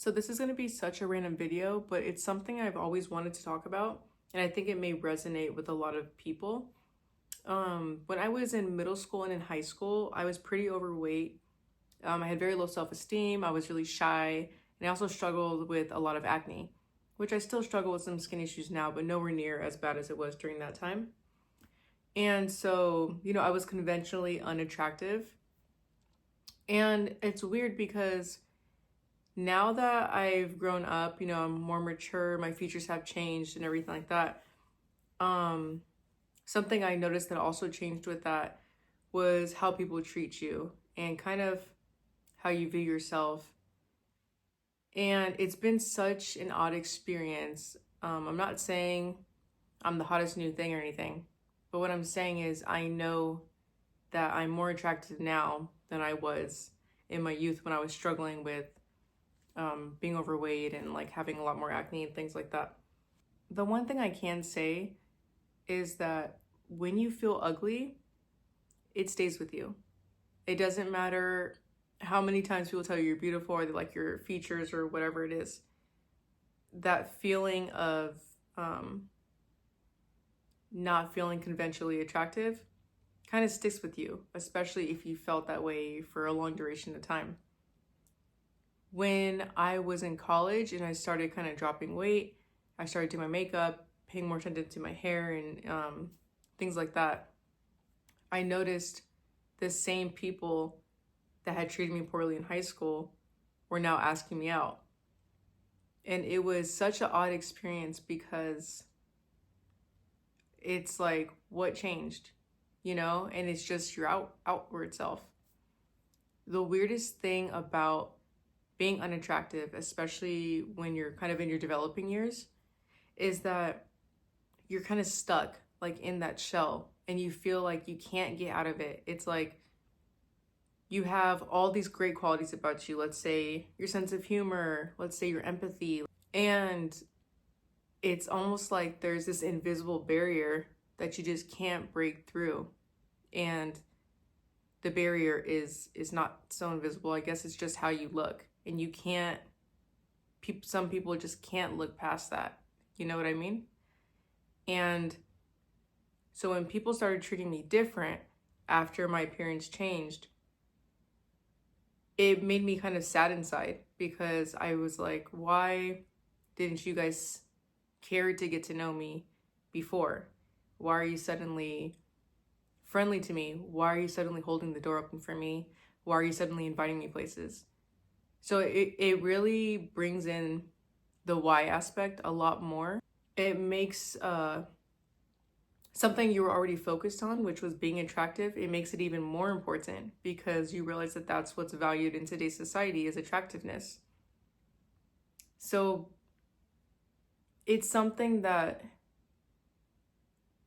So this is going to be such a random video, but it's something I've always wanted to talk about, and I think it may resonate with a lot of people. When I was in middle school and in high school, I was pretty overweight. I had very low self-esteem. I was really shy, and I also struggled with a lot of acne, which I still struggle with some skin issues now, but nowhere near as bad as it was during that time. And so, I was conventionally unattractive. And it's weird because now that I've grown up, I'm more mature, my features have changed and everything like that. Something I noticed that also changed with that was how people treat you and kind of how you view yourself. And it's been such an odd experience. I'm not saying I'm the hottest new thing or anything, but what I'm saying is I know that I'm more attractive now than I was in my youth when I was struggling with being overweight and like having a lot more acne and things like that. The one thing I can say is that when you feel ugly, it stays with you. It doesn't matter how many times people tell you you're beautiful or they like your features or whatever it is. That feeling of not feeling conventionally attractive kind of sticks with you, especially if you felt that way for a long duration of time. When I was in college and I started kind of dropping weight, I started doing my makeup, paying more attention to my hair and things like that. I noticed the same people that had treated me poorly in high school were now asking me out. And it was such an odd experience because it's like, what changed? And it's just your outward self. The weirdest thing about being unattractive, especially when you're kind of in your developing years, is that you're kind of stuck like in that shell and you feel like you can't get out of it. It's like you have all these great qualities about you. Let's say your sense of humor, let's say your empathy. And it's almost like there's this invisible barrier that you just can't break through. And the barrier is not so invisible. I guess it's just how you look. And you can't, some people just can't look past that. You know what I mean? And so when people started treating me different after my appearance changed, it made me kind of sad inside because I was like, why didn't you guys care to get to know me before? Why are you suddenly friendly to me? Why are you suddenly holding the door open for me? Why are you suddenly inviting me places? So it really brings in the why aspect a lot more. It makes something you were already focused on, which was being attractive, it makes it even more important because you realize that that's what's valued in today's society is attractiveness. So it's something that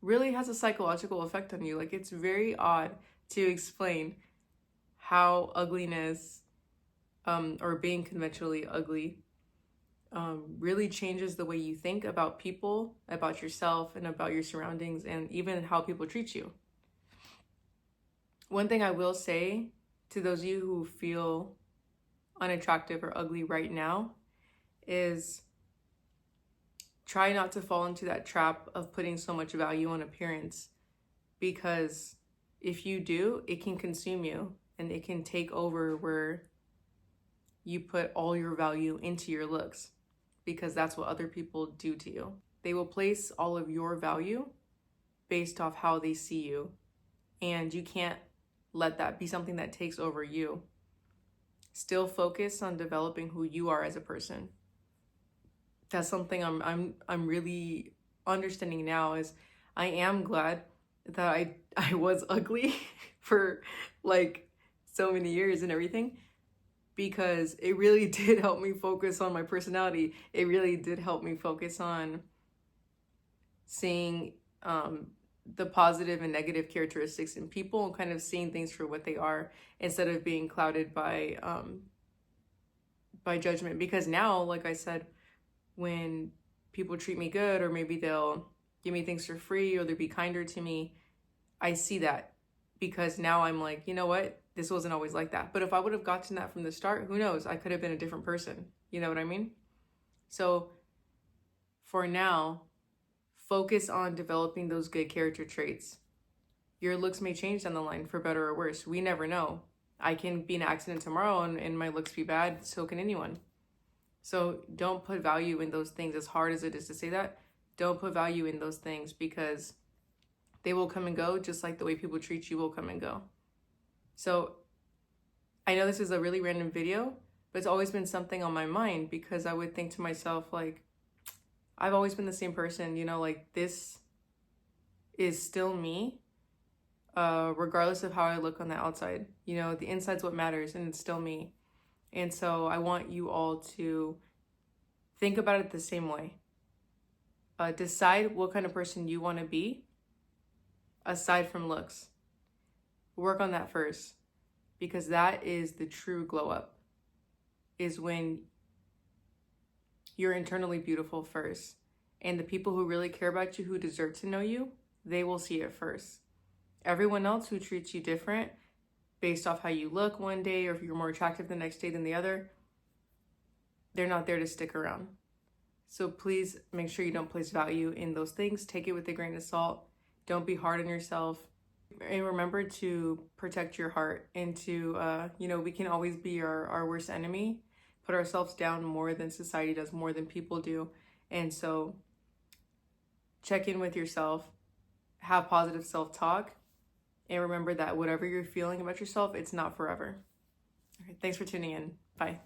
really has a psychological effect on you. Like, it's very odd to explain how ugliness or being conventionally ugly really changes the way you think about people, about yourself, and about your surroundings, and even how people treat you. One thing I will say to those of you who feel unattractive or ugly right now is try not to fall into that trap of putting so much value on appearance, because if you do, it can consume you and it can take over where you put all your value into your looks, because that's what other people do to you. They will place all of your value based off how they see you, and you can't let that be something that takes over you. Still focus on developing who you are as a person. That's something I'm really understanding now. Is I am glad that I was ugly for like so many years and everything, because it really did help me focus on my personality. It really did help me focus on seeing the positive and negative characteristics in people and kind of seeing things for what they are instead of being clouded by judgment. Because now, like I said, when people treat me good, or maybe they'll give me things for free or they'll be kinder to me, I see that, because now I'm like, you know what? this wasn't always like that. But if I would have gotten that from the start, who knows? I could have been a different person. You know what I mean? So for now, focus on developing those good character traits. Your looks may change down the line for better or worse. We never know. I can be in an accident tomorrow and my looks be bad. So can anyone. So don't put value in those things, as hard as it is to say that. Don't put value in those things, because they will come and go, just like the way people treat you will come and go. So I know this is a really random video, but it's always been something on my mind, because I would think to myself, like, I've always been the same person, you know, like, this is still me, regardless of how I look on the outside. You know, the inside's what matters, and it's still me. And so I want you all to think about it the same way. Decide what kind of person you want to be, aside from looks. Work on that first, because that is the true glow up, is when you're internally beautiful first. And the people who really care about you, who deserve to know you, they will see it first. Everyone else who treats you different based off how you look one day, or if you're more attractive the next day than the other, they're not there to stick around. So please make sure you don't place value in those things. Take it with a grain of salt. Don't be hard on yourself. And remember to protect your heart, and to, we can always be our worst enemy, put ourselves down more than society does, more than people do. And so check in with yourself, have positive self-talk, and remember that whatever you're feeling about yourself, it's not forever. All right, thanks for tuning in. Bye.